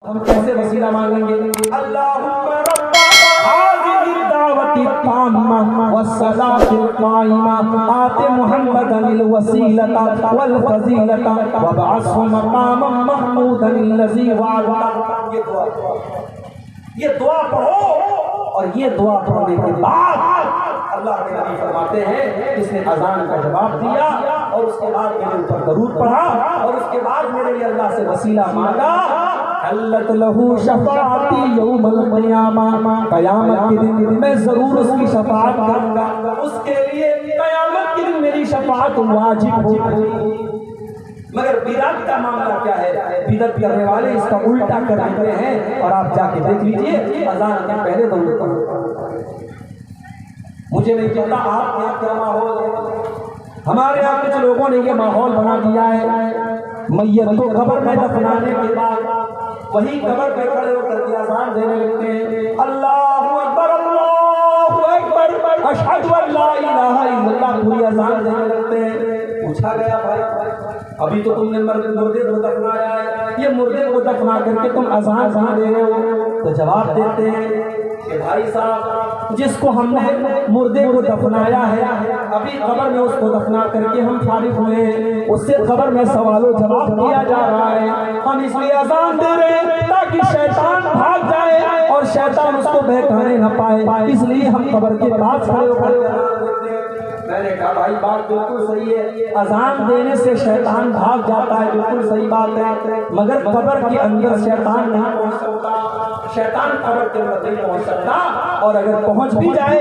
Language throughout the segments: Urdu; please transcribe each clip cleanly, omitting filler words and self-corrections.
ہم کیسے وسیلہ مانگیں گے؟ اللہم رب هذه الدعوة التامة والصلاة القائمة آت محمدا الوسيلة والفضيلة وابعثه مقاما محمودا الذي وعدته. یہ دعا پڑھو، اور یہ دعا پڑھنے کے بعد اللہ کے نبی فرماتے ہیں اس نے اذان کا جواب دیا اور اس کے بعد میرے اوپر درود پڑھا اور اس کے بعد میرے لیے اللہ سے وسیلہ مانگا، حلت لہو شفاعتی یوم القیامہ، قیامت کے دن میں ضرور اس کی شفاعت کروں گا، اس کے لیے قیامت کے دن میری شفاعت واجب ہوگی. مگر بدعت کا معاملہ کیا ہے؟ بدعت کرنے والے اس کا الٹا کر دیتے ہیں، اور آپ جا کے دیکھ لیجئے اذان کے پہلے درود پڑھو. مجھے نہیں پتا آپ کے یہاں کیا ماحول ہے، ہمارے یہاں کچھ لوگوں نے یہ ماحول بنا دیا ہے، میت کو قبر میں دفنانے کے بعد وہی قبر پہ کھڑے ہو کر کے اذان دینے لگتے ہیں، اللہ اکبر اللہ اکبر اشہد ان لا الہ الا اللہ، پوری اذان دینے لگتے ہیں. پوچھا گیا بھائی ابھی تو تم نے مردے کو دفنایا ہے، یہ مردے کو دفنا کر کے تم اذان کہاں دے رہے ہو؟ تو جواب دیتے ہیں کہ بھائی صاحب جس کو ہم نے مردے کو دفنایا ہے ابھی قبر میں اس کو دفنا کر کے ہم فارغ ہوئے ہیں، اس سے قبر میں سوال و جواب دیا جا رہا ہے، ہم اس لیے اذان دے رہے ہیں تاکہ شیطان بھاگ جائے اور شیطان اس کو بہکانے نہ پائے، اس لیے ہم قبر کے پاس کھڑے ہو کر. میں نے کہا بھائی بات بالکل صحیح ہے، اذان دینے سے شیطان بھاگ جاتا ہے، بالکل صحیح بات ہے، مگر قبر کے اندر شیطان نہیں پہنچ سکتا، شیطان قبر کے اندر نہیں پہنچ سکتا، اور اگر پہنچ بھی جائے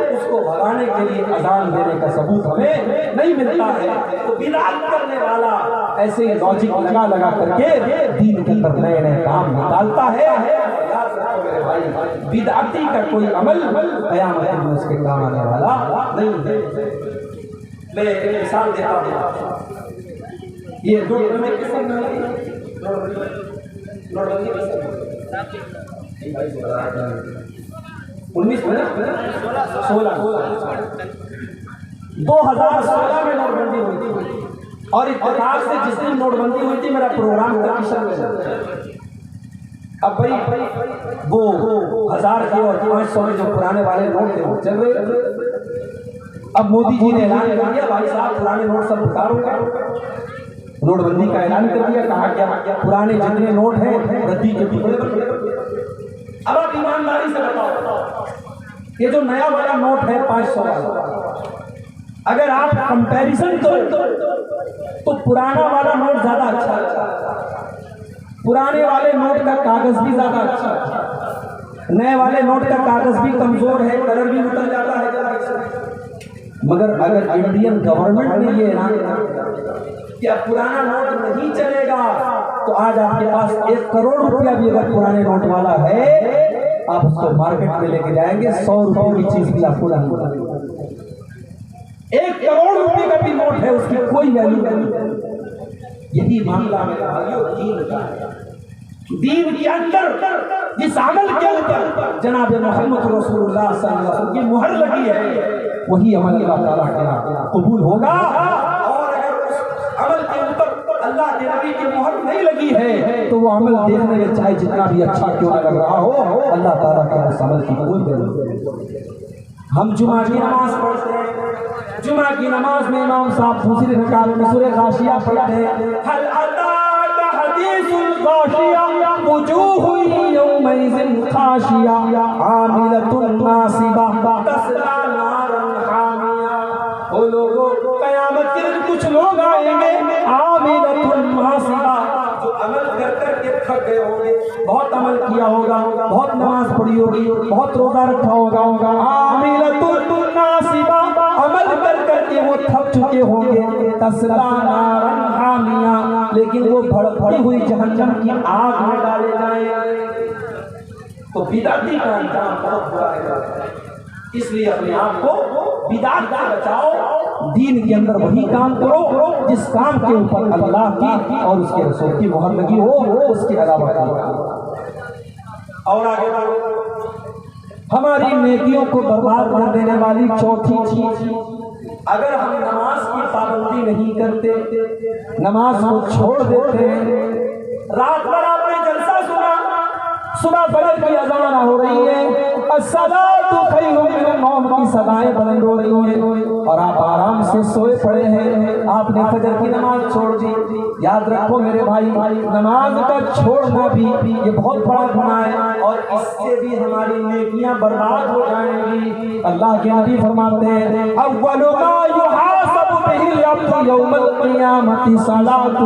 اس کو بھگانے کے لیے اذان دینے کا ثبوت ہمیں نہیں ملتا ہے. تو بدعت کرنے والا ایسے لاجک لگا کر کے دین کے اندر نئے نئے کام نکالتا ہے. بدعتی کا کوئی عمل قیامت میں اس کے کام آنے والا نہیں ہے. میں ایک مثال دیتا ہوں، یہ جو میں کسی میں 2016 میں نوٹ بندی ہوئی تھی، اور اتفاق سے جس دن نوٹ بندی ہوئی تھی میرا پروگرام کمیشن میں. اب بھائی وہ 1000 کے اور 500 میں جو پرانے والے نوٹ تھے وہ چل رہے تھے. اب مودی جی نے اعلان کر دیا بھائی صاحب پرانے نوٹ سب اتارو گا، نوٹ بندی کا اعلان کر دیا، کہا کیا پرانے جتنے نوٹ ہیں ردی کے ٹکڑے بن گئے. اب آپ ایمانداری سے بتاؤ یہ جو نیا والا نوٹ ہے 500 والا، اگر آپ کمپیریزن کرو تو پرانا والا نوٹ زیادہ اچھا ہے، پرانے والے نوٹ کا کاغذ بھی زیادہ اچھا ہے، نئے والے نوٹ کا کاغذ بھی کمزور ہے، کلر بھی اتر جاتا ہے. مگر اگر انڈین گورنمنٹ نے یہ اعلان کیا پرانا نوٹ نہیں چلے گا تو آج آپ کے پاس 1 کروڑ روپیہ بھی اگر پرانے نوٹ والا ہے آپ اس کو مارکیٹ میں لے کے جائیں گے 100 روپے کی چیز بھی آپ کو نہیں ملے. 1 کروڑ روپے کا بھی نوٹ ہے اس کی کوئی ویلیو نہیں. یہی معاملہ میرے بھائیوں دین کا ہے. دین کے اندر جس عمل کے اوپر جناب محمد رسول اللہ صلی اللہ علیہ وسلم کی مہر لگی ہے وہی عمل اللہ تعالیٰ کے قبول ہوگا، اور اگر اس عمل کے اوپر اللہ کے نبی کی مہر نہیں لگی ہے تو وہ عمل دیکھنے میں چاہے جتنا بھی اچھا کیوں نہ لگ رہا ہو اللہ تعالیٰ کے اس عمل کی کوئی ضرورت نہیں. ہم جمعہ کی نماز پڑھتے ہیں، جمعہ کی نماز میں امام صاحب دوسری رکعت میں سورہ غاشیہ پڑھتے ہیں، حل اتاک حدیث الغاشیہ وجوہ یومئذ خاشیہ عاملۃ ناصبہ تصلی نارا حامیہ. وہ لوگوں قیامت کے دن کچھ لوگ آئیں گے عاملۃ ناصبہ جو عمل کر کر کے تھک گئے ہوں گے، بہت عمل کیا ہوگا، بہت نماز پڑھی ہوگی، بہت روزہ رکھا ہوگا، عاملۃ ناصبہ عمل کر کر کے وہ تھک چکے ہوں گے، تصلی نارا حامیہ لیکن وہ بھڑکتی ہوئی جہنم کی آگ میں ڈالے جائیں. تو بدعتی کا انجام بہت برا ہے. اس لیے اپنے آپ کو بدعت سے بچاؤ، دین کے اندر وہی کام کرو جس کام کے اوپر اللہ کی اور اس کے رسول کی مہر لگی ہو، اس کے علاوہ اور آگے ہماری نیکیوں کو برباد کر دینے والی چوتھی چیز، اگر ہم نماز کی پابندی نہیں کرتے، نماز کو چھوڑ دیتے ہیں، رات بھر آپ نے جلسہ سنا صبح فجر کی اذان ہو رہی ہے، الصلاۃ خیر من النوم کی صدائیں بلند ہو رہی ہیں اور آپ آرام سے سوئے پڑے ہیں، آپ نے فجر کی نماز چھوڑ دی۔ یاد رکھو میرے بھائی، نماز کا چھوڑنا بھی یہ بہت بڑا گناہ ہے اور اس سے بھی ہماری نیکیاں برباد ہو جائیں گی۔ اللہ کے نبی فرماتے ہیں اول ما یحاسب به العبد یوم القیامۃ صلاۃ،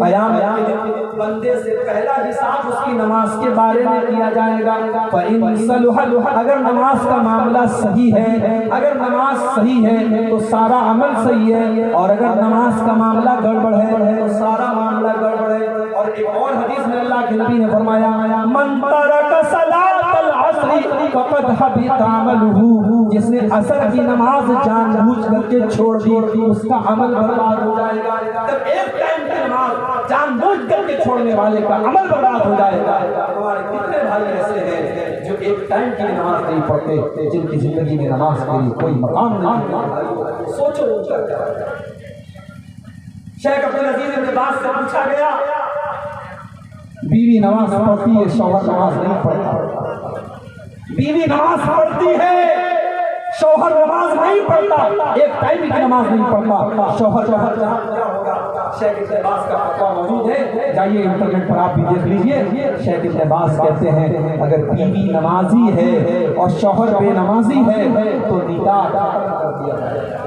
قیامت کے دن بندے سے پہلا حساب اس کی نماز کے بارے میں کیا جائے گا۔ فَإِن صَلُحَتْ، اگر نماز کا معاملہ صحیح ہے، اگر نماز صحیح ہے تو سارا عمل صحیح ہے، اور اگر نماز کا معاملہ گڑبڑ ہے تو سارا معاملہ گڑبڑ ہے۔ اور ایک اور حدیث میں اللہ کے نبی نے فرمایا من ترک صلاۃ العصر فقد حبط عملہ، جس نے عصر کی نماز جان بوجھ کر کے چھوڑ دی اس کا عمل برباد ہو جائے گا۔ جب ایک ٹائم کی نماز جان بوجھ کر کے چھوڑنے والے کا عمل برباد ہو جائے گا، ہمارے کتنے بھائی ایسے ہیں جو ایک ٹائم کی نماز نہیں پڑھتے، جن کی زندگی میں نماز کے لیے کوئی مقام نہیں۔ سوچو شیخ عبدالعزیز ابن باز سے پوچھا گیا، بیوی نماز پڑھتی ہے شوہر نماز نہیں پڑھتا، بیوی نماز پڑھتی ہے شوہر نماز نہیں پڑھتا، ایک ٹائم کی نماز نہیں پڑھتا، شوہر کیا ہوگا؟ شیخ ابن باز کا فتویٰ موجود ہے، جائیے انٹرنیٹ پر آپ بھی دیکھ لیجئے۔ شیخ ابن باز کہتے ہیں اگر بیوی نمازی ہے اور شوہر بے نمازی ہے تو نکاح ختم کر دیا جائے گا،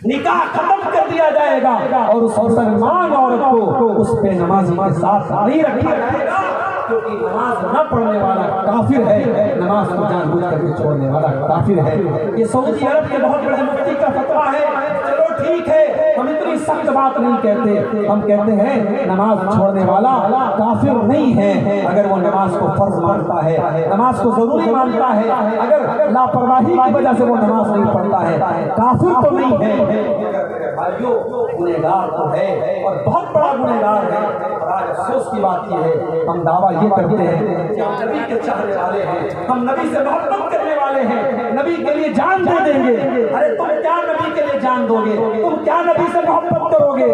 نکاح ختم کر دیا جائے گا اور اس مسلمان عورت کو اس بے نمازی کے ساتھ نہیں رکھا جائے گا، کیونکہ نماز نہ پڑھنے والا کافر ہے، نماز کو جان بوجھ کر کے چھوڑنے والا کافر ہے۔ یہ سعودی عرب کے بہت بڑے مفتی کا فتویٰ ہے۔ چلو ٹھیک ہے، ہم اتنی سخت بات نہیں کہتے، ہم کہتے ہیں نماز چھوڑنے والا کافر نہیں ہے اگر وہ نماز کو فرض مانتا ہے، نماز کو ضروری مانتا ہے، اگر لاپرواہی کی وجہ سے وہ نماز نہیں پڑھتا ہے، کافر تو نہیں ہے۔ بھائیو گنہگار تو ہے اور بہت بڑا گنہگار ہے، اور آج افسوس کی بات یہ ہے ہم دعویٰ یہ کرتے ہیں کہ ہم نبی کے چاہنے والے ہیں، ہم نبی سے محبت کرنے والے ہیں، نبی کے لیے جان دے دیں گے۔ ارے تم کیا نبی کے لیے جان دو گے؟ تم کیا نبی سے محبت کرو گے؟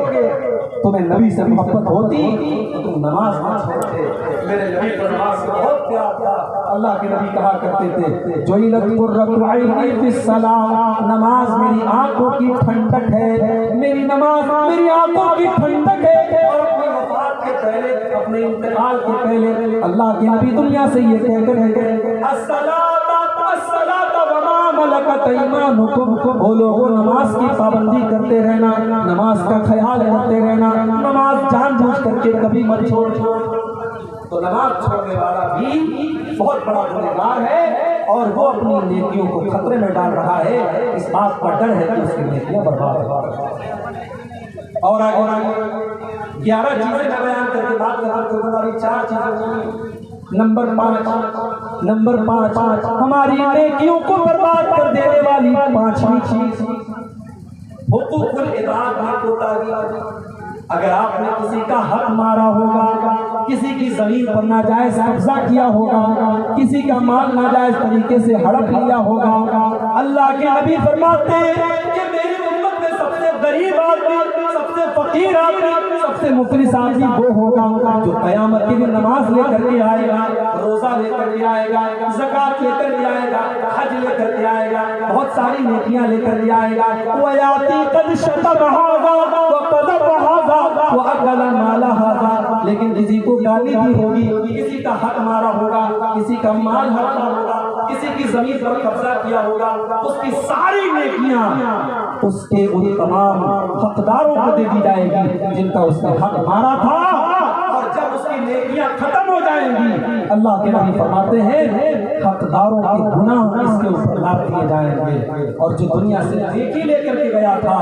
تمہیں نبی سے محبت ہوتی تو تم نماز نہ چھوڑتے۔ میرے نبی کو نماز سے بہت پیار تھا، اللہ کے نبی کہا کرتے تھے جعلت قرۃ عینی فی الصلاۃ، نماز میری آنکھوں کی ٹھنڈک ہے، میری نماز میری آنکھوں کی ٹھنڈک ہے۔ اور اپنی وفات کے پہلے، اپنے انتقال کے پہلے اللہ کے نبی دنیا سے یہ کہہ کر گئے الصلاۃ الصلاۃ وما ملکت ایمانکم، وہ لوگوں نماز کی پابندی کرتے رہنا، نماز کا خیال کرتے رہنا، نماز جان بوجھ کر کے کبھی مت چھوڑ۔ تو نماز چھوڑنے والا بھی بہت بڑا گنہگار ہے اور وہ اپنی نیکیوں کو خطرے میں ڈال رہا ہے، اس بات کا ڈر ہے کہ اس کی نیکیاں برباد ہو۔ اور آگے 11 چیزیں میں بیان کر کے بات کرنا چاہوں گا، 4 چیزیں۔ نمبر 5 ہماری نیکیوں کو برباد کر دینے والی 5ویں چیز حقوق العباد میں کوتاہی۔ اگر آپ نے کسی کا حق مارا ہوگا، کسی کی زمین پر ناجائز قبضہ کیا ہوگا، کسی کا مال ناجائز طریقے سے ہڑپ لیا ہوگا، اللہ کے نبی فرماتے ہیں کہ میری امت میں سب سے غریب آدمی، سب سے فقیر آدمی، سب سے مفلس آدمی وہ ہوگا جو قیامت کے دن نماز لے کر کے آئے گا، روزہ لے کر کے آئے گا، زکات لے کر کے آئے گا، حج لے کر کے آئے گا، بہت ساری نیکیاں لے کر کے آئے گا۔ وَيَأْتِي قَدْ شَتَمَ هَذَا وَقَذَفَ هَذَا وَأَكَلَ مَالَ هَذَا، لیکن کسی کو گالی دی ہوگی، کسی کا حق مارا ہوگا، کسی کا مال ہڑپا ہوگا، کسی کی زمین پر قبضہ کیا ہوگا، اس کی ساری نیکیاں اس کے ان تمام حقداروں کو دے دی جائے گی جن کا اس نے حق مارا تھا۔ اور جب اس کی نیکیاں ختم ہو جائیں گی، اللہ کے نبی فرماتے ہیں حقداروں کے گناہ اس کے اوپر لاد دیے جائیں گے، اور جو دنیا سے نیکی لے کر کے گیا تھا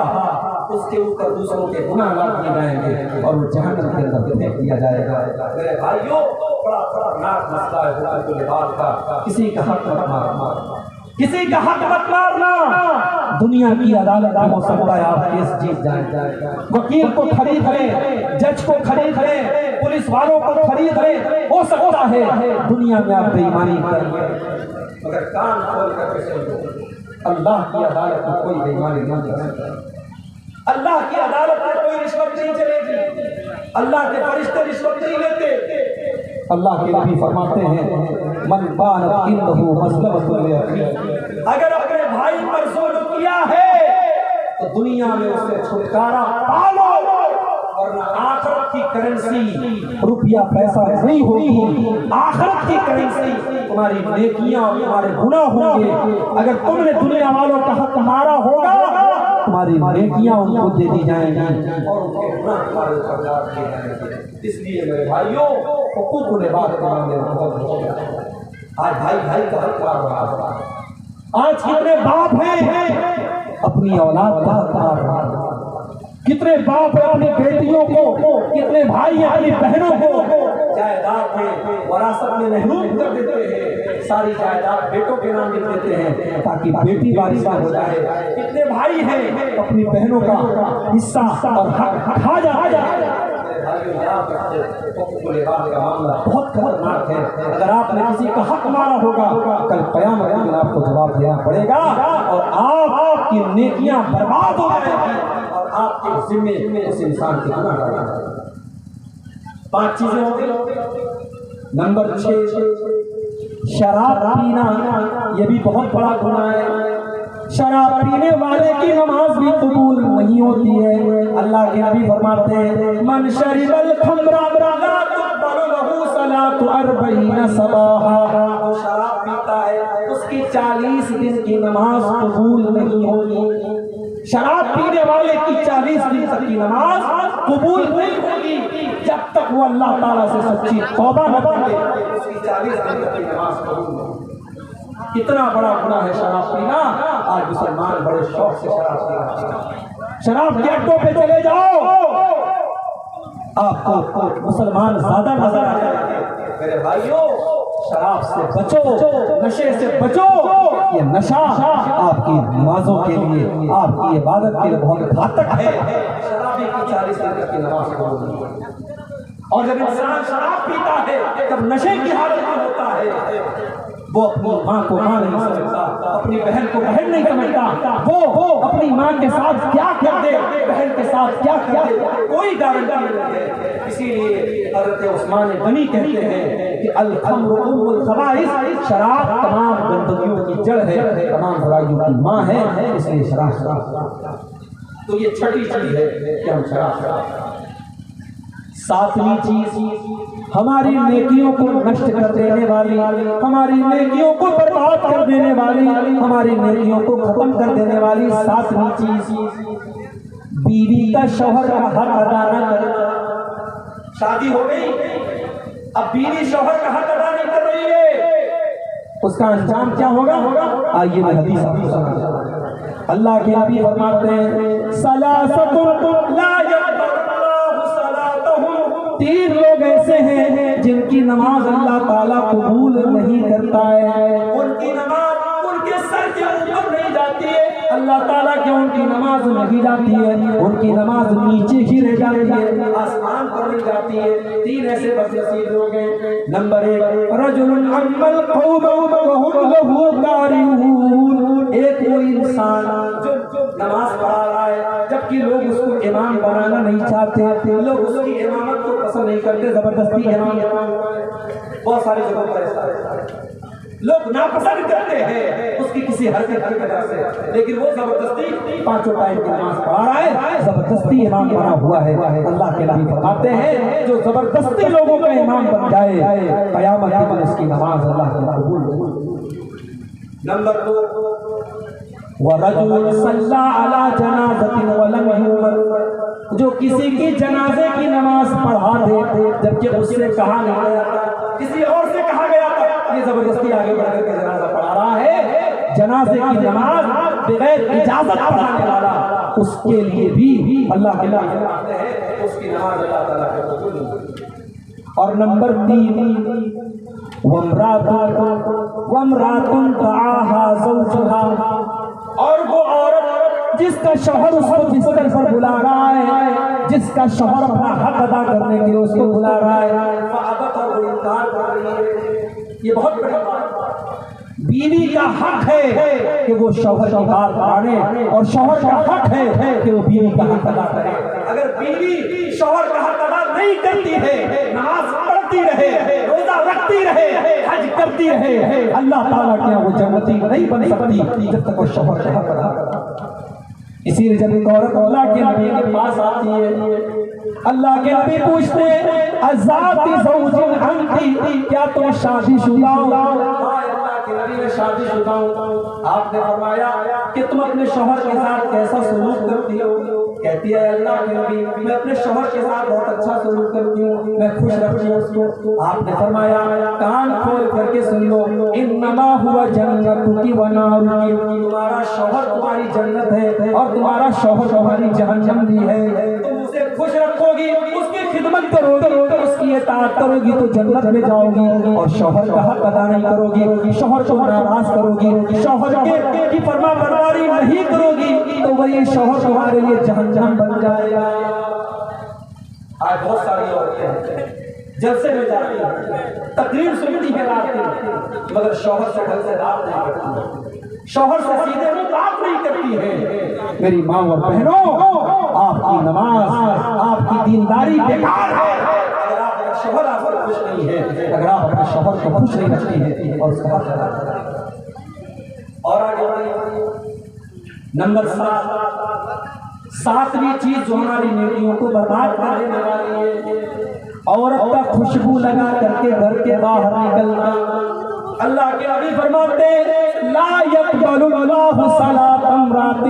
اس کے اوپر دوسروں کے گناہ لاد دیے جائیں گے اور وہ جہنم کے اندر پھینک دیا جائے گا۔ میرے بھائیوں بڑا خطرناک مسئلہ ہے حقوق العباد کا، کسی کا حق مت مارنا، کسی کا حق مت مارنا۔ دنیا کی عدالت میں ہو سکتا ہے آپ کیس جیت جائیں، وکیل کو خرید لیں، جج کو خرید لیں، پولیس والوں کو خرید لیں، ہو سکتا ہے دنیا میں آپ بے ایمانی کریں، مگر کان کھول کر سنو، اللہ کی عدالت میں کوئی بے ایمانی نہیں کر سکتا، اللہ کی عدالت میں کوئی رشوت نہیں چلے گی، اللہ کے فرشتے رشوت نہیں لیتے۔ اللہ کے نبی فرماتے ہیں من بانت عنده مظلمۃ الیقین، اگر اپنے بھائی پر ظلم کیا ہے تو دنیا میں اس سے چھٹکارا پالو، ورنہ آخرت کی کرنسی روپیہ پیسہ نہیں ہوگی، آخرت کی کرنسی تمہاری نیکیاں اور تمہارے گناہ ہوں گے۔ اگر تم نے دنیا والوں کا حق مارا ہوگا تمہاری نیکیاں ان کو دے دی جائیں گی اور ان کے گناہ تمہارے اوپر لاد دیے جائیں گے۔ اس لیے میرے بھائیوں حقوق العباد کے معاملے میں بہت ہو گیا ہے۔ آج بھائی بھائی کا حق مار رہا ہے، آج کتنے باپ ہیں اپنی اولاد کا حق مار رہا ہے، کتنے باپ ہیں اپنی بیٹیوں کو، کتنے بھائی ہیں اپنی بہنوں کو جائیداد میں وراثت میں محروم کر دیتے ہیں، ساری جائیداد بیٹوں کے نام لکھ دیتے ہیں تاکہ بیٹی وارثہ ہو جائے۔ کتنے بھائی ہیں اپنی بہنوں کا حصہ اور حق کھا جاتے ہیں۔ بہت خطرناک ہے، اگر آپ نے کسی کا حق مارا ہوگا کل قیامت میں آپ کو جواب دینا پڑے گا اور آپ کی نیکیاں برباد ہو جائیں گی اور آپ کے ذمے اس انسان کی گناہ ڈالیں گے۔ 5 چیزیں ہوں گی۔ نمبر 6 شراب پینا، یہ بھی بہت بڑا گناہ ہے۔ شراب پینے والے کی نماز بھی قبول نہیں ہوتی ہے۔ اللہ کے نبی فرماتے ہیں من شرب الخمر لا تقبل له صلاة 40 صباحا، جو شراب پیتا ہے اس کی 40 دن کی نماز قبول نہیں ہوگی۔ شراب پینے والے کی 40 دن تک کی نماز قبول نہیں ہوگی جب تک وہ اللہ تعالیٰ سے سچی توبہ نہ کرے، اس کی 40 دن تک کی نماز قبول نہیں ہوگی۔ کتنا بڑا گناہ ہے شراب پینا۔ آج مسلمان بڑے شوق سے شراب پینا، شراب کے اڈوں پہ چلے جاؤ آپ کو مسلمان زیادہ نظر آ جائیں گے۔ میرے بھائیوں شراب سے بچو، نشے سے بچو، یہ نشہ آپ کی نمازوں کے لیے، آپ کی عبادت کے لیے بہت گھاتک ہے۔ شرابی کی 40 دن کی نماز قبول نہیں ہوتی، اور جب انسان شراب پیتا ہے جب نشے کی حالت میں ہوتا ہے وہ اپنی ماں کو ماں نہیں سمجھتا، اپنی بہن کو بہن نہیں سمجھتا، وہ اپنی ماں کے ساتھ کیا کر دے، بہن کے ساتھ کیا کر دے، کوئی گارنٹی نہیں ہے۔ اسی لیے حضرت عثمان غنی کہتے ہیں کہ الخمر ام الخبائث، شراب تمام گندگیوں کی جڑ ہے، تمام برائیوں کی ماں ہے، اس لیے شراب۔ تو یہ چھٹی چیز ہے کہ ہم شراب۔ 7ویں چیز ہماری نیکیوں کو نشٹ کر دینے والی، ہماری نیکیوں کو برباد کر دینے والی، ہماری نیکیوں کو ختم کر دینے والی 7ویں چیز بیوی کا شوہر کا حق ادا نہ کرنا۔ شادی ہو گئی، اب بیوی شوہر کا حق ادا نہیں کر رہی ہے، اس کا انجام کیا ہوگا؟ آئیے میں حدیث آپ کو سناتا ہوں۔ اللہ کے نبی فرماتے ہیں ثلاثۃ لا يقبل اللہ صلاتهم، 3 لوگ ایسے ہیں جن کی نماز اللہ تعالیٰ قبول نہیں کرتا ہے۔ ان کی نماز ان کے سر کے اوپر نہیں جاتی ہے، اللہ تعالیٰ کے ان کی نماز نہیں جاتی ہے، ان کی نماز نیچے ہی رہ جاتی ہے، آسمان پر نہیں جاتی ہے۔ 3 ایسے بدنصیب لوگ ہیں۔ نمبر 1 رجل عم القوم وهم له كارهون، ایک وہ انسان جو نماز پڑھا رہا ہے جبکہ لوگ اس کو امام بنانا نہیں چاہتے، لوگ اس کی امامت کو پسند نہیں کرتے، زبردستی امام۔ بہت ساری جگہوں پر ایسا ہے، لوگ ناپسند کرتے ہیں اس کی کسی حرکت کی وجہ سے، لیکن وہ زبردستی 5 ٹائم کی نماز پڑھا رہا ہے، زبردستی امام بنا ہوا ہے۔ اللہ کے نبی فرماتے ہیں جو زبردستی لوگوں کا امام بن جائے قیامت کے دن اس کی نماز اللہ تعالیٰ قبول ہوگی۔ نمبر 2 وَرَجُلٌ صَلَّى عَلَى جَنَازَةٍ وَلَمْ يُؤْمَرْ، جو کسی کی جنازے کی نماز پڑھا دے جبکہ اس سے کہا نہیں گیا تھا، کسی اور سے کہا گیا تھا، یہ زبردستی آگے بڑھ کر کے جنازہ پڑھا رہا ہے، جنازے کی نماز بغیر اجازت پڑھانے والا، اس کے لیے بھی اللہ کے نبی فرماتے ہیں اس کی نماز اللہ تعالیٰ کو قبول نہیں ہوگی۔ اور نمبر 3 وَامْرَأَةٌ دَعَاهَا زَوْجُهَا، اور وہ عورت جس کا شوہر اس کو بستر پر بلا رہا ہے، جس کا شوہر اپنا حق ادا کرنے کے لیے اس کو بلا رہا ہے، فَأَبَتْ، اور وہ انکار کر رہی ہے۔ یہ بہت بڑی بات ہے، بیوی کا حق ہے کہ وہ شوہر کی بات مانے اور شوہر کا حق ہے کہ وہ بیوی کا حق ادا کرے۔ اگر بیوی شوہر کا حق ادا نہیں کرتی ہے، نماز پڑھتی پڑھتی رہے, روزہ رکھتی رہے, حج کرتی رہے, اللہ تعالیٰ کے وہ جنتی نہیں بن سکتی جب تک وہ شوہر شوہر کرا. اسی لیے جب ایک عورت اللہ کے نبی کے پاس آتی ہے, اللہ کے نبی پوچھتے ہیں ازاتی زوج انتی, کیا تم شادی شدہ ہو؟ اللہ کے نبی میں شادی شدہ ہوں. آپ نے فرمایا کہ تم اپنے شوہر کے ساتھ کیسا سلوک کرتی ہو؟ کہتی ہے اللہ کے نبی میں اپنے شوہر کے ساتھ بہت اچھا سلوک کرتی ہوں, میں خوش رکھتی ہوں اس کو. آپ نے فرمایا کان کھول کر کے سن لو, انما ہوا جنتک و نارک, تمہارا شوہر تمہاری جنت ہے اور تمہارا شوہر تمہاری جہنم بھی ہے. تم اسے خوش رکھو گی, اس کی خدمت کرو گی, اس کی اطاعت کرو گی تو جنت میں جاؤ گی, اور شوہر کا حق ادا نہیں کرو گی, شوہر کو ناراض کرو گی, شوہر کی فرما برداری نہیں کرو گی تو وہی شوہر تمہارے لیے جہنم بن جائے گا. آج بہت ساری عورتیں جلسے میں جاتی ہیں, تقریر سنتی ہیں رات میں, مگر شوہر سے ڈھنگ سے بات نہیں کرتی, شوہر سے سیدھے منہ بات نہیں کرتی ہے. میری ماں اور بہنوں, آپ کی نماز, آپ کی دینداری بیکار ہے اگر آپ کا شوہر آپ کو خوش نہیں ہے, اگر آپ اپنے شوہر کو خوش نہیں رکھتی ہے اور اس کا حق ادا کرتی ہے. اور آگے بڑھیں. نمبر 7, ساتویں چیز جو ہماری نیکیوں کو برباد کر دینے والی ہے, عورت کا خوشبو لگا کر کے گھر کے باہر نکلنا. اللہ کے نبی فرماتے ہیں لا يقبل اللہ صلاۃ امرأۃ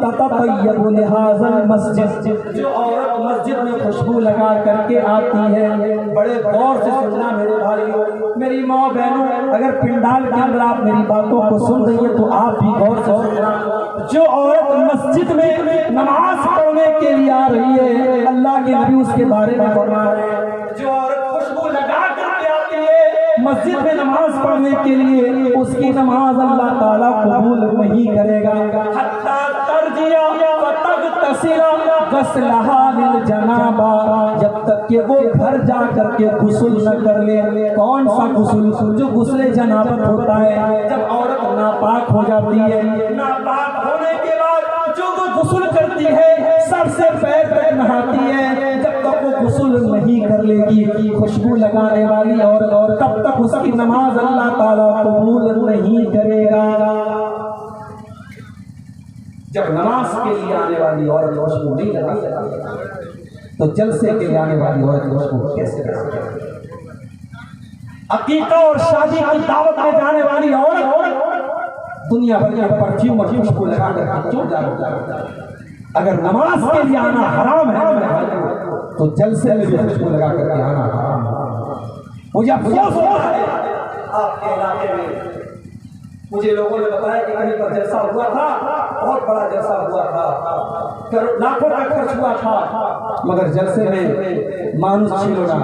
تتطیب لہذا المسجد, جو عورت مسجد میں خوشبو لگا کر کے آتی ہے, بڑے غور سے سننا میرے بھائیوں, میری ماں بہنوں, اگر پنڈال کے اندر آپ میری باتوں کو سن رہی ہیں تو آپ بھی غور سے سننا. جو عورت مسجد میں نماز پڑھنے کے لیے آ رہی ہے, اللہ کے نبی اس کے بارے میں فرما رہے ہیں, جو عورت خوشبو لگا کر کے آتی ہے مسجد میں نماز پڑھنے کے لیے, اس کی نماز اللہ تعالیٰ قبول نہیں کرے گا. حتی ترجع فتغتسل غسلھا للجنابہ, جب تک کہ وہ گھر جا کر کے غسل نہ کر لے. کون سا غسل؟ جو غسل جنابت ہوتا ہے, جب عورت ناپاک ہو جاتی ہے, ناپاک ہونے کے بعد جو وہ غسل کرتی ہے سر سے پیر تک نہاتی ہے, جب تک وہ غسل نہیں کر لے گی خوشبو لگانے والی عورت, تب تک اس کی نماز اللہ تعالیٰ قبول نہیں کرے گا. جب نماز کے لیے آنے والی عورت خوشبو نہیں لگاتی تو جلسے کے لیے آنے والی عورت خوشبو کیسے لگاتی؟ عقیقہ اور شادی کی دعوت میں جانے والی عورت دنیا بھر کے پرفیوم اور خوشبو لگا کر کیوں جاتا ہے؟ اگر نماز کے لیے آنا حرام ہے تو جلسے میں بھی خوشبو لگا کر کے آنا حرام ہے. مجھے افسوس ہوتا ہے آپ کے علاقے میں, مجھے لوگوں نے بتایا کہ کہیں پر جلسہ ہوا تھا, بہت بڑا جلسہ ہوا تھا, لاکھوں کا خرچ ہوا تھا, مگر جلسے میں مانوس چھلونا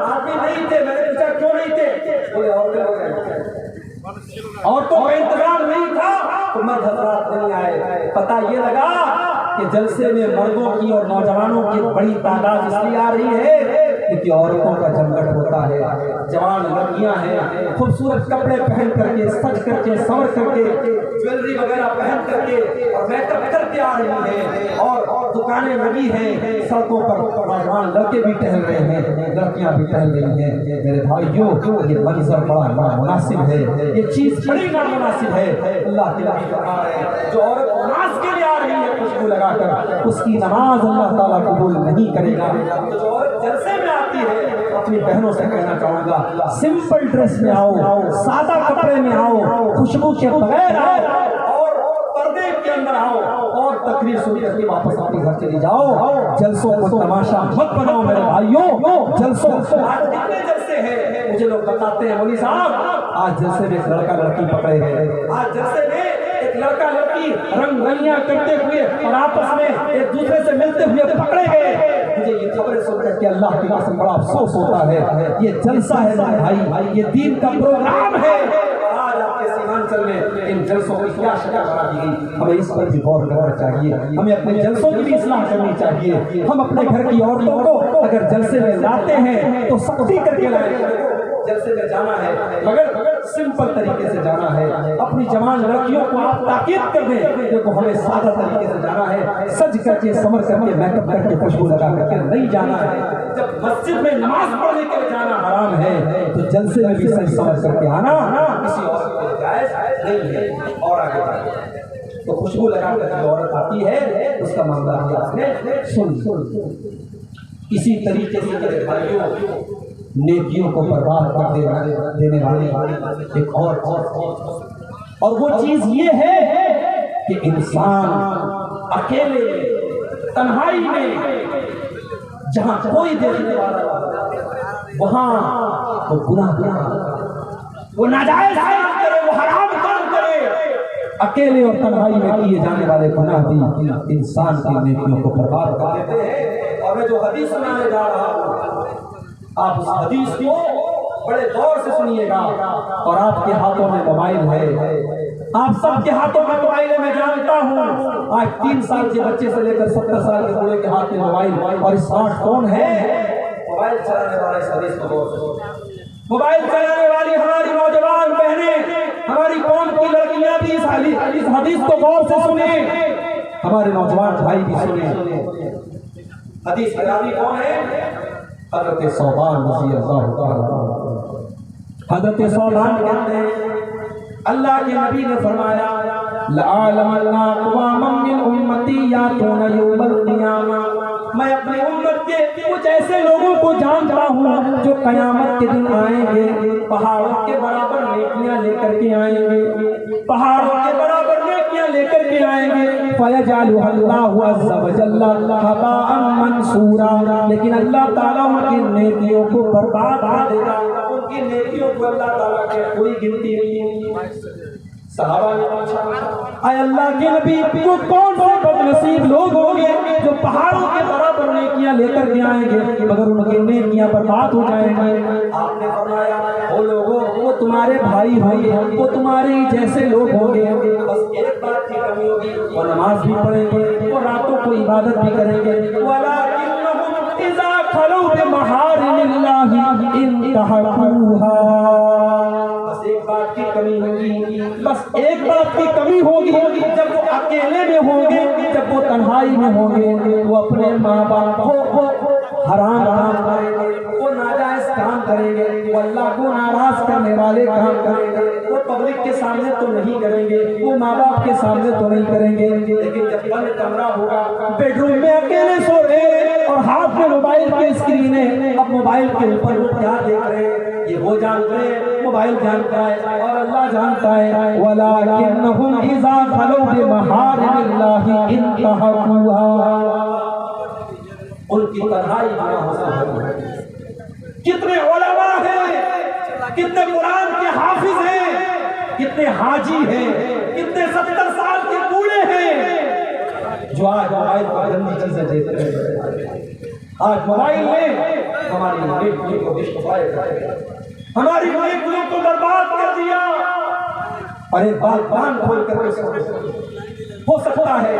آدمی نہیں تھے. میں نے پوچھا کیوں نہیں تھے؟ بولے عورتوں کا انتظام نہیں تھا تو مرد حضرات نہیں آئے. پتہ یہ لگا کہ جلسے میں مردوں کی اور نوجوانوں کی بڑی تعداد اس لیے آ رہی ہے کیونکہ عورتوں کا جمگٹ ہوتا ہے. جوان لڑکیاں ہیں, خوبصورت کپڑے پہن کر کے, سج کر کے, سنور کر کے, جویلری وغیرہ پہن کر کے اور میک اپ کر کے آ رہی ہیں, اور دکانیں لگی ہیں, سڑکوں پر نوجوان لڑکے بھی ٹہل رہے ہیں, لڑکیاں بھی ٹہل رہی ہیں. میرے بھائیوں, یہ منظر بڑا نامناسب ہے, یہ چیز بڑی نامناسب ہے. اللہ کے نبی فرما رہے ہیں جو عورت نماز کے لیے آ رہی ہے خوشبو لگا کر, اس کی نماز اللہ تعالیٰ قبول نہیں کرے گا. جو عورت جلسے میں آتی ہے, اپنی بہنوں سے کہنا چاہوں گا سمپل ڈریس میں آؤ, سادہ کپڑے میں آؤ, خوشبو کے بغیر آؤ, اور پردے کے اندر آؤ, اور تقریر سن کر کے واپس اپنے گھر چلی جاؤ. جلسوں کو تماشا مت بناؤ میرے بھائیوں. جلسوں آج کتنے جلسے ہیں مجھے لوگ بتاتے ہیں مولوی صاحب آج جلسے میں ایک لڑکا لڑکی پکڑے گئے, آج جلسے میں ایک لڑکا لڑکی رنگ رنگیاں کرتے ہوئے اور آپس میں ایک دوسرے سے ملتے ہوئے پکڑے گئے. مجھے یہ خبریں سن کر کے اللہ کی قسم بڑا افسوس ہوتا ہے. یہ جلسہ ہے میرے بھائی, یہ دین کا پروگرام ہے. آج آپ کے سیمان سلسلے میں ان جلسوں کی کیا شکل بنا دی گئی، ہمیں اس پر بھی غور کرنا چاہیے، ہمیں اپنے جلسوں کی بھی اصلاح کرنی چاہیے۔ ہم اپنے گھر کی عورتوں کو اگر جلسے میں لاتے ہیں تو سختی کر کے لائیں، جلسے میں جانا ہے مگر سمپل طریقے سے جانا ہے۔ اپنی جوان لڑکیوں کو آپ تاکید کر دیں، دیکھو ہمیں سادہ طریقے سے جانا ہے، سج کر کے سمر کر کے میک اپ کر کے خوشبو لگا کر کے نہیں جانا ہے۔ جب مسجد میں نماز پڑھنے کے لیے جانا حرام ہے تو جلسے میں بھی سج سمر کر کے آنا کسی اور کو جائز نہیں ہے۔ اور آگے بڑھیں تو خوشبو لگا کر جو عورت آتی ہے اس کا معاملہ بھی آپ نے سن۔ اسی طریقے سے میرے بھائیوں نیکیوں کو برباد کر دینے والی ایک اور وہ چیز یہ ہے کہ انسان اکیلے تنہائی میں جہاں کوئی دیکھنے والا وہاں وہ گناہ کرے، وہ ناجائز کام کرے، وہ حرام کام کرے۔ اکیلے اور تنہائی میں کیے جانے والے گناہ بھی انسان کی نیکیوں کو برباد کر دیتے ہیں۔ اور میں جو حدیث سنانے جا رہا ہوں آپ اس حدیث کو بڑے غور سے سنیے گا۔ اور آپ کے ہاتھوں میں موبائل ہے، آپ سب کے ہاتھوں میں موبائل ہے، میں جانتا ہوں آج 3 سال کے بچے سے لے کر 70 سال کے بوڑھے کے ہاتھ میں موبائل اور اسمارٹ فون ہے۔ موبائل چلانے والے اس حدیث کو غور سے سنیں۔ موبائل چلانے والی ہماری نوجوان بہنیں، ہماری قوم کی لڑکیاں بھی اس حدیث کو غور سے سنیں، ہمارے نوجوان بھائی بھی سنیں۔ حدیث کے راوی کون ہے؟ حضرت ثوبان رضی اللہ عنہ۔ حضرت ثوبان کہتے ہیں اللہ کے نبی نے فرمایا لَأَعْلَمَنَّ أَقْوَامًا مِّنْ أُمَّتِي يَأْتُونَ يَوْمَ الْقِيَامَةِ، میں اپنی امت کے کچھ ایسے لوگوں کو جانتا ہوں جو قیامت کے دن آئیں گے، پہاڑوں کے برابر نیکیاں لے کر کے آئیں گے، پہاڑوں کے برابر نیکیاں لے کر کے آئیں گے، فَيَجْعَلُهَا اللَّهُ عَزَّ وَجَلَّ هَبَاءً مَنْثُورًا، لیکن اللہ تعالیٰ ان کی نیکیوں کو برباد کر دے گا، ان کی نیکیوں کو اللہ تعالیٰ کی کوئی گنتی نہیں ہوگی۔ صحابہ نے پوچھا اے اللہ کے نبی وہ کون سے بد نصیب لوگ ہوں گے جو پہاڑوں کے برابر نیکیاں لے کر کے آئیں گے مگر ان کی نیکیاں برباد ہو جائیں گی؟ آپ نے فرمایا وہ لوگوں وہ تمہارے بھائی ہوں گے، وہ تمہارے جیسے لوگ ہوں گے، بس ایک بات کی کمی ہوگی، وہ نماز بھی پڑھیں گے، وہ راتوں کو عبادت بھی کریں گے، وَلَكِنَّهُمْ إِذَا خَلَوْا بِمَحَارِمِ اللَّهِ انتهكوها۔ بس ایک بات کی کمی ہوگی، بس ایک بات کی کمی ہوگی، جب وہ اکیلے میں ہوں گے، جب وہ تنہائی میں ہوں گے، وہ اپنے ماں باپ کو حرام کام کریں گے، وہ ناجائز کام کریں گے، وہ اللہ کو ناراض کرنے والے کام کریں گے، وہ پبلک کے سامنے تو نہیں کریں گے، وہ ماں باپ کے سامنے تو نہیں کریں گے، لیکن جب بند کمرہ ہوگا، بیڈ روم میں اکیلے سو رہے اور ہاتھ میں موبائل کی اسکرین ہے، اب موبائل کے اوپر وہ کیا دیکھ رہے ہیں یہ وہ جانتے ہیں، موبائل جانتا ہے اور اللہ جانتا ہے۔ وَلَكِنَّهُمْ إِذَا خَلَوْا بِمَحَارِمِ اللَّهِ انتهكوها، ان کی تنہائی گناہوں سے بھری ہے۔ کتنے علماء ہیں، کتنے قرآن کے حافظ ہیں، کتنے حاجی ہیں، کتنے 70 سال کے بوڑھے ہیں جو آج موبائل پر گندی چیزیں دیکھ رہے ہیں۔ آج موبائل میں ہماری نیکیوں کو ڈسٹرائے کر دیا، ہماری نیکیوں کو برباد کر دیا۔ اور ایک بات کان کھول کر ہو سکتا ہے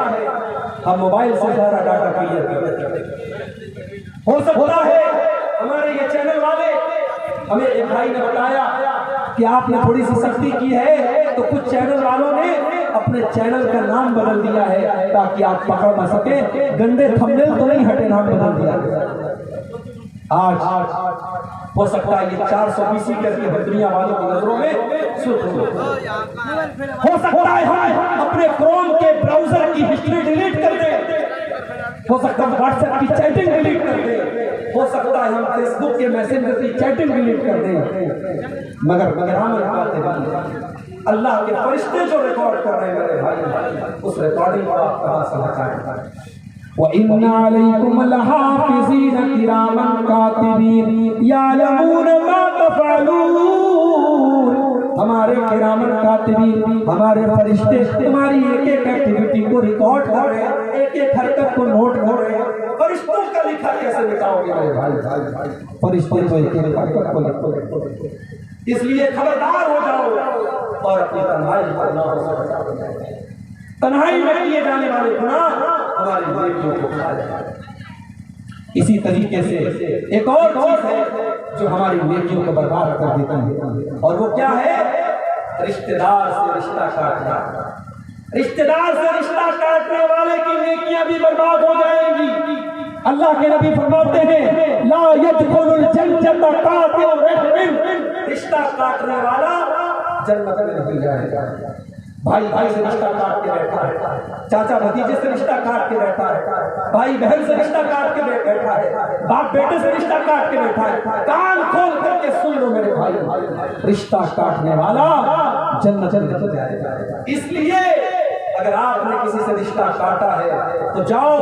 ہم موبائل سے زیادہ ڈاٹا کلیئر کریں، ہو سکتا ہے ہمارے یہ چینل والے، ہمیں ایک بھائی نے بتایا کہ آپ نے تھوڑی سی سختی کی ہے تو کچھ چینل والوں نے اپنے چینل کا نام بدل دیا ہے تاکہ آپ پکڑ نہ سکیں، گندے تھمبنیل تو نہیں ہٹے، نام بدل دیا۔ آج ہو سکتا ہے یہ 420 کر کے دنیا والوں کی نظروں میں ہو سکتا ہے ہم اپنے کروم کے براؤزر کی ہسٹری ڈیلیٹ کر دیں، ہو سکتا ہے واٹس ایپ کی چیٹنگ ڈیلیٹ کر دیں، ہو سکتا ہے ہم فیس بک کے میسنجر کی چیٹنگ ڈیلیٹ کر دیں، مگر اللہ کے فرشتے جو ریکارڈ کر رہے ہیں میرے بھائی، اس ریکارڈنگ کو آپ کہاں سے ہٹائیں؟ وَإِنَّ عَلَيْكُمْ لَحَافِظِينَ كِرَامًا كَاتِبِينَ يَعْلَمُونَ مَا تَفْعَلُونَ، ہمارے کرامن کاتبین، ہمارے فرشتے تمہاری ایک ایک ایکٹیویٹی کو ریکارڈ کر رہے ہیں، ایک ایک حرکت کو نوٹ کر رہے ہیں۔ فرشتوں کا لکھا کیسے مٹاؤ گے میرے بھائی؟ فرشتے تو ایک ایک حرکت کو لکھو۔ اس لیے خبردار ہو جاؤ اور اپنی تنہائی پر نہ ہو. تنہائی میں کیے جانے والے گناہ ہماری نیکیوں کو کھا جائے. اسی طریقے سے ایک اور چیز ہے جو ہماری نیکیوں کو برباد کر دیتی ہے، اور وہ کیا ہے؟ رشتہ دار سے رشتہ کاٹنا. رشتہ دار سے رشتہ کاٹنے والے کی نیکیاں بھی برباد ہو جائیں گی. اللہ کے نبی فرماتے ہیں لا يدخل الجنت قاطع رحم، رشتہ کاٹنے والا جنت میں نہیں جائے گا. بھائی بھائی سے رشتہ کاٹ کے بیٹھا ہے، چاچا بھتیجے سے رشتہ کاٹ کے بیٹھا ہے، بھائی بہن سے رشتہ کاٹ کے بیٹھا ہے، باپ بیٹے سے رشتہ کاٹ کے بیٹھا ہے. کان کھول کر کے سن لو میرے بھائی، رشتہ کاٹنے والا جنت میں نہیں جائے گا. اس لیے اگر آپ نے کسی سے رشتہ کاٹا ہے تو جاؤ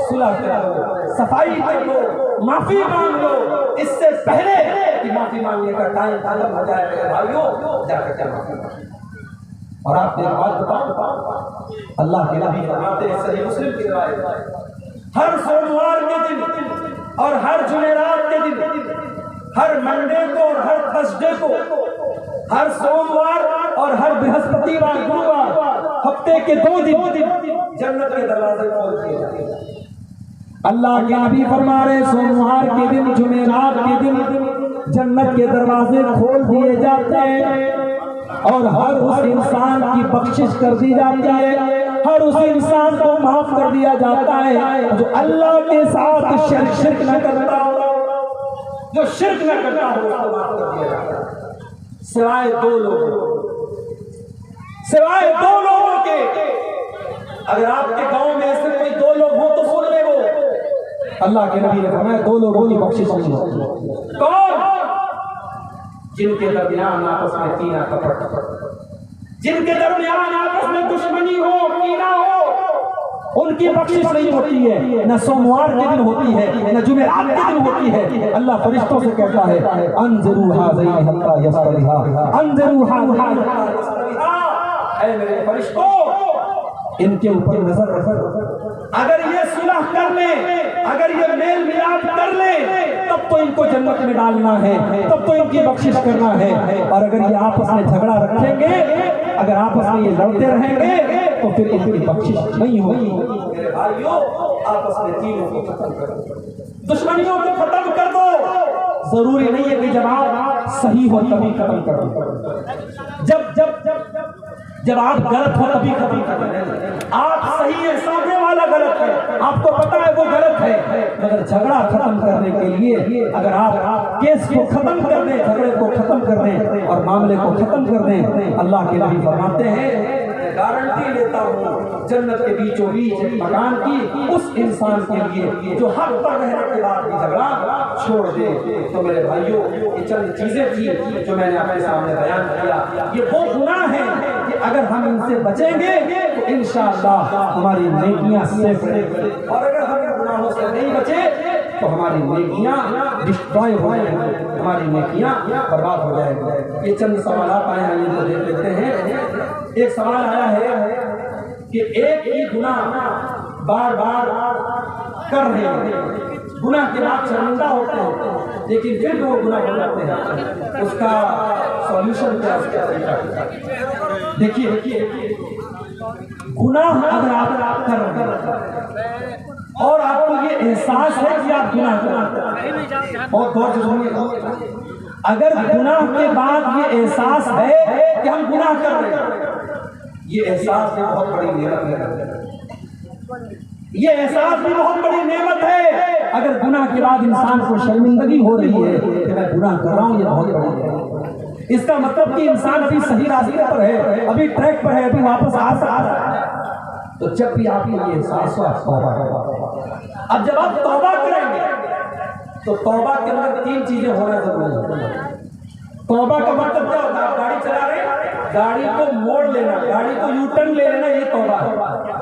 صلح کرو، صفائی کر لو، معافی مانگ لو. اس سے پہلے کہ معافی مانگنے کا ٹائم ختم ہو جائے میرے بھائیوں، جا کر کے معافی مانگو. اور آپ نے ایک بات بتاؤ، اللہ کے نبی فرماتے ہیں صحیح مسلم کی روایت، ہر سوموار کے دن اور ہر جمعرات کے دن، ہر منڈے کو اور ہر تھرسڈے کو، ہر سوموار اور ہر برہسپتیوار گروار، ہفتے کے 2 دن جنت کے دروازے کھول دیے جاتے ہیں. اللہ کے نبی فرما رہے سوموار کے دن، جمعرات کے دن جنت کے دروازے کھول دیے جاتے ہیں اور ہر اس انسان کی بخشش کر دی جاتی ہے، ہر اس انسان کو معاف کر دیا جاتا ہے جو اللہ کے ساتھ شرک نہ کرتا ہو، جو شرک نہ کرتا ہو اس کو معاف کر دیا جاتا ہے. سوائے 2 لوگوں کے. اگر آپ کے گاؤں میں ایسے کوئی 2 لوگ ہوں تو سن لے، وہ اللہ کے نبی نے فرمایا 2 لوگوں کی بخشش نہیں ہوتی. کون؟ جن کے درمیان آپس میں کینہ کپٹ، جن کے درمیان آپس میں دشمنی ہو، کینہ ہو، ان کی بخشش نہیں ہوتی ہے. نہ سوموار کے دن ہوتی ہے، نہ جمعرات کے دن ہوتی ہے. اللہ فرشتوں سے کہتا ہے انظروا ھذین حتی یصطلحا، انظروا ھذین حتی یصطلحا، اے میرے فرشتوں ان کے اوپر نظر رکھو. اگر یہ صلح کر لیں، اگر یہ میل ملاپ کر لیں تب تو ان کو جنت میں ڈالنا ہے، تب تو ان کی بخشش کرنا ہے. اور اگر یہ آپس میں جھگڑا رکھیں گے، اگر آپس میں یہ لڑتے رہیں گے تو پھر ان کی بخشش نہیں ہوگی. میرے بھائیوں، آپس میں کینوں کو ختم کرو، دشمنیوں کو ختم کر دو. ضروری نہیں ہے کہ جب آپ صحیح ہو تبھی ختم کرو، جب آپ غلط ہو تبھی ختم کریں. آپ صحیح ہیں، سامنے والا غلط ہے، آپ کو پتا ہے وہ غلط ہے، مگر جھگڑا ختم کرنے کے لیے اگر آپ کیس کو ختم کر دیں، جھگڑے کو ختم کر دیں اور معاملے کو ختم کر دیں، اللہ کے نبی فرماتے ہیں گارنٹی لیتا ہوں جنت کے بیچوں بیچ مکان کی اس انسان کے لیے جو حق پر رہنے کے بعد بھی جھگڑا چھوڑ دے. تو میرے بھائیوں، یہ چند چیزیں تھی جو میں نے آپ کے سامنے بیان کیا. یہ وہ گناہ ہیں کہ اگر ہم ان سے بچیں گے تو انشاءاللہ ہماری نیکیاں سیف رہیں گی، اور اگر ہم ان گناہوں سے نہیں بچے تو ہماری نیکیاں ڈسٹرائے ہو جائیں گی، ہماری نیکیاں برباد ہو جائیں گی. یہ چند سوالات آئے ہیں، ان کو دیکھ لیتے ہیں. ایک سوال آیا ہے کہ ایک ہی گناہ بار بار کر رہے ہیں، گناہ کے بعد شرمندہ ہوتے ہیں لیکن پھر وہ گناہ ہو جاتے ہیں، اس کا سولوشن کیا، اس کا طریقہ؟ دیکھیے، گناہ اگر آپ کر رہے ہیں اور آپ کو یہ احساس ہے کہ آپ گناہ کر رہے ہیں، بہت غور سے سنیے، اگر گناہ کے بعد یہ احساس ہے کہ ہم گناہ کر رہے ہیں، یہ احساس بھی بہت بڑی نعمت ہے. یہ احساس بھی بہت بڑی نعمت ہے. اگر گناہ کے بعد انسان کو شرمندگی ہو رہی ہے کہ میں گناہ کر رہا ہوں، یہ بہت بڑی نعمت ہے. اس کا مطلب کہ انسان ابھی صحیح راستے پر ہے، ابھی ٹریک پر ہے، ابھی واپس آ رہا ہے. تو جب بھی آپ کو یہ احساس ہو، آپ توبہ کریں. اب جب آپ توبہ کریں گے تو توبہ کے اندر 3 چیزیں ہونا ضروری ہے. توبہ کا مطلب کیا ہوتا ہے؟ آپ گاڑی چلا رہے ہیں، گاڑی کو موڑ لینا، گاڑی کو یو ٹرن لے لینا، یہ توبہ ہے.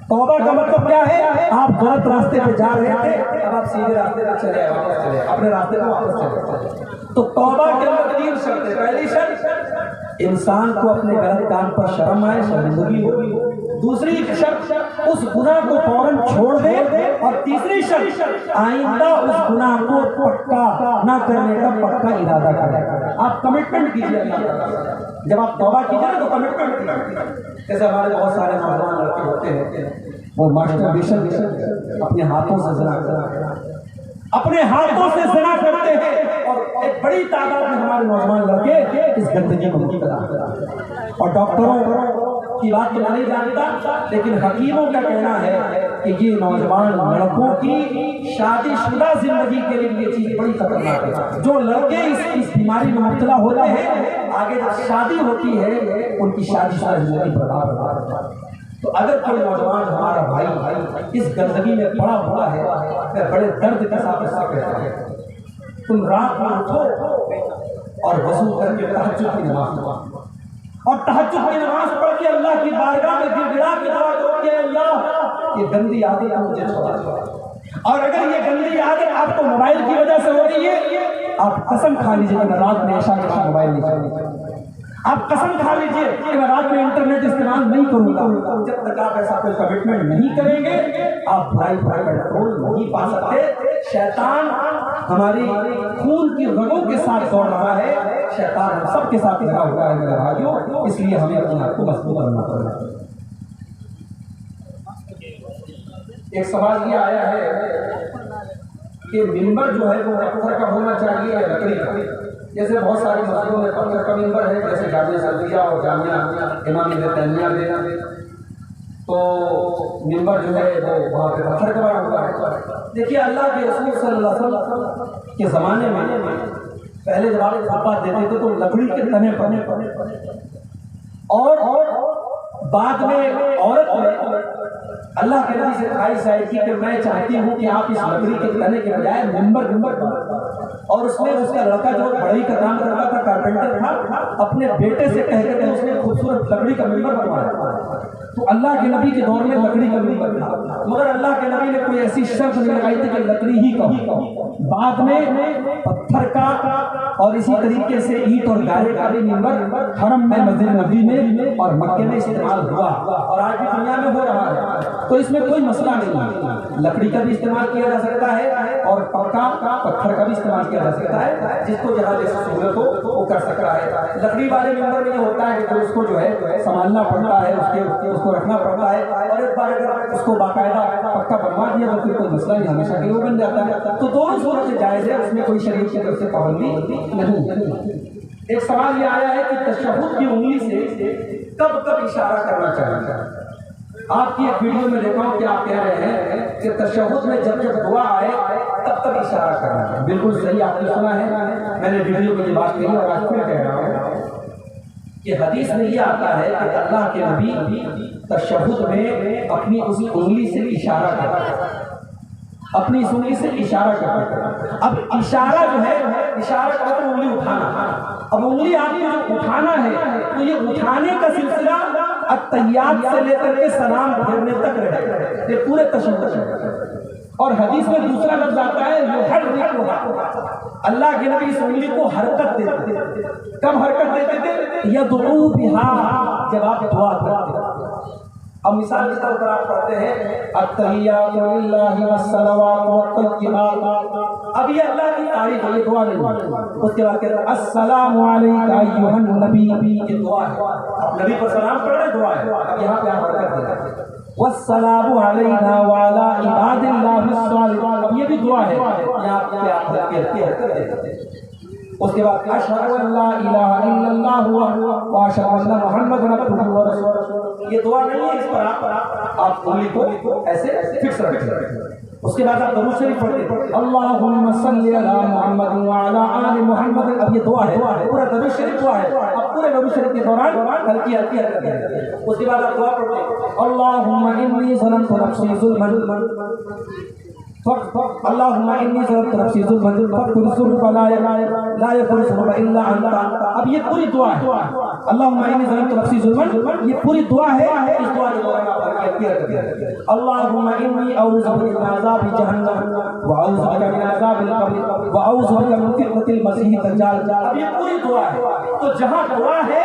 توبہ کا مطلب کیا ہے؟ آپ غلط راستے پہ جا رہے تھے، اب آپ سیدھے راستے پہ چلے، واپس چلے، اپنے راستے پہ واپس چلے. تو توبہ کے اندر 3 شرطیں. پہلی شرط، انسان کو اپنے غلط کام پر شرم آئے، شرمندگی ہو. دوسری شرط اس گناہ کو فوراً چھوڑ دے، اور تیسری شرط آئندہ اس گناہ کو پکا نہ کرنے کا پکا ارادہ کرے۔ آپ کمٹمنٹ کیجیے اللہ تعالیٰ، جب آپ توبہ کیجیے نا تو کمٹمنٹ کیجیے۔ جیسے ہمارے بہت سارے نوجوان لڑکے ہوتے ہیں وہ ماسٹربیشن اپنے ہاتھوں سے زنا کرتے ہیں، اور ایک بڑی تعداد میں ہمارے نوجوان لڑکے اس گندگی کو مبتلا ہیں۔ اور ڈاکٹروں کی بات تو میں نہیں جانتا، لیکن حکیموں کا کہنا ہے کہ یہ نوجوان لڑکوں کی شادی شدہ زندگی کے لیے یہ چیز بڑی خطرناک ہے۔ جو لڑکے اس بیماری میں مبتلا ہوتے ہیں، آگے جب شادی ہوتی ہے ان کی شادی شدہ زندگی برباد ہو جاتی ہے۔ تو اگر کوئی نوجوان ہمارا بھائی اس گندگی میں پڑا ہوا ہے، میں بڑے درد کے ساتھ اس سے کہتا ہوں، تم رات میں اٹھو اور وضو کر کے تہجد کی نماز پڑھو، اور تہجد کی نماز پڑھ کے اللہ کی بارگاہ میں گر گڑا کے دعا کرو کہ اللہ یہ گندی عادت مجھے چھوڑا دو۔ اور اگر یہ گندی عادت آپ کو موبائل کی وجہ سے ہو رہی ہے، آپ قسم کھا لیجیے کہ میں رات میں عشاء کے بعد موبائل نہیں چلاؤں گا۔ آپ قسم کھا لیجیے کہ میں رات میں انٹرنیٹ استعمال نہیں کروں گا۔ جب تک آپ ایسا کوئی کمٹمنٹ نہیں کریں گے، آپ برائی پر کنٹرول نہیں پا سکتے۔ شیطان ہماری خون کی رگوں کے ساتھ دوڑ رہا ہے، شیطان ہم سب کے ساتھ لگا ہوا ہے میرے بھائیوں، اس لیے ہمیں اپنے آپ کو مضبوط کرنا پڑے گا۔ ایک سوال یہ آیا ہے کہ ممبر جو ہے وہ پتھر کا ہونا چاہیے یا لکڑی کا؟ جیسے بہت ساری مسجدوں میں پتھر کا ممبر ہے، جیسے جامعہ سلفیہ اور جامعہ امام ابن تیمیہ میں، تو ممبر جو ہے وہ وہاں پہ پتھر کا بنا ہوا ہے۔ دیکھیے اللہ کے رسول صلی اللہ علیہ وسلم کے زمانے میں پہلے جب آپ خطبہ دیتے تھے تو لکڑی کے تنے پر، اور بعد میں عورت نے اللہ کے نبی سے خواہش ظاہر کی کہ میں چاہتی ہوں کہ آپ اس لکڑی کے تنے کے بجائے ممبر اور اس نے اس کا لڑکا جو بڑھئی کا کام کرتا تھا، کارپینٹر تھا، اپنے بیٹے سے کہہ کے اس نے خوبصورت لکڑی کا ممبر بنوایا۔ تو اللہ کے نبی کے دور میں لکڑی کا ممبر تھا، مگر اللہ کے نبی نے کوئی ایسی شرط نہیں لگائی تھی کہ لکڑی ہی کا۔ بعد میں پتھر کا اور اسی طریقے سے اینٹ اور گارے کا بھی ممبر حرم میں، مسجد نبوی میں اور مکے میں استعمال ہوا، اور آج بھی دنیا میں ہو رہا ہے۔ تو اس میں کوئی مسئلہ نہیں ہے، لکڑی کا بھی استعمال کیا جا سکتا ہے اور پکا پتھر کا بھی استعمال کیا جا سکتا ہے، جس کو جہاں جیسے سہولت ہو وہ کر سکتا ہے۔ لکڑی والے ممبر میں یہ ہوتا ہے کہ اس کو جو ہے سنبھالنا پڑتا ہے، اس کو رکھنا پڑتا ہے، اور ایک بار اگر اس کو باقاعدہ پکا بنوا دیا تو پھر کوئی مسئلہ نہیں، ہمیشہ کے لیے بن جاتا ہے۔ تو دونوں صورتیں جائز ہے، اس میں کوئی شریعت کی طرف سے پابندی نہیں۔ ایک سوال یہ آیا ہے کہ تشہد کی انگلی سے کب کب اشارہ کرنا چاہیے؟ آپ کی ایک ویڈیو میں دیکھا ہوں کہ آپ کہہ رہے ہیں کہ تشہد میں جب دعا آئے تب تک اشارہ کرنا ہے۔ بالکل صحیح آپ نے سنا ہے، میں نے ویڈیو میں یہ بات کہی اور آج پھر کہہ رہا ہوں کہ حدیث میں یہ آتا ہے کہ اللہ کے نبی تشہد میں اپنی اس انگلی سے اشارہ کرتے ہیں، اپنی انگلی سے اشارہ کرتے ہیں۔ اب اشارہ جو ہے، اشارہ کا مطلب انگلی اٹھانا۔ اب انگلی آپ کو جو اٹھانا ہے تو یہ اٹھانے کا سلسلہ التحیات سے لے کر کے سلام پھیرنے تک رہے، یہ پورے تشہد ہے۔ اور حدیث میں دوسرا لفظ آتا ہے یحرکھا، اللہ کے نبی اس انگلی کو حرکت دیتے تھے۔ کب حرکت دیتے تھے؟ یدعو بہا، جب آپ دعا کرتے تھے۔ اب مثال کے طور پر آپ پڑھتے ہیں التحیات للہ والصلوات والطیبات، اب یہ اللہ کی تعریف ہے، یہ دعا نہیں ہے۔ اس کے بعد کہتے ہیں السلام علیک ایھا النبی، یہ دعا ہے، آپ نبی پر سلام پڑھ رہے ہیں، دعا ہے۔ اب یہاں پہ آپ حرکت دیں والسلام علینا وعلی عباد اللہ الصالحین، اب یہ بھی دعا ہے، یہاں پہ آپ حرکت دیں۔ اس کے بعد اشہد ان لا الہ الا اللہ واشہد ان محمد عبدہ ورسولہ، یہ دعا نہیں ہے، اس پر آپ انگلی کو ایسے فکس رکھیں۔ اس کے بعد آپ درود شریف پڑھتے ہیں اللہم صلی علی محمد وعلی آل محمد، اب یہ دعا ہے، پورا درود شریف دعا ہے۔ اب پورے درود شریف کے دوران ہلکی ہلکی حرکت ہے۔ اس کے بعد آپ دعا پڑھتے ہیں اللہم انی ظلمت نفسی ظلما، اللہم انی ظلمت نفسی ظلما فاغفر الذنوب لا یغفر الذنوب الا انت، اب یہ پوری دعا ہے۔ اللہم انی ظلمت نفسی ظلما، یہ پوری دعا ہے، اس دعا کے دوران آپ حرکت کرتے ہیں اللہم انی اعوذ بک من عذاب جہنم واعوذ بک من عذاب القبر واعوذ بک من فتنة المسیح الدجال، اب یہ پوری دعا ہے۔ تو جہاں دعا ہے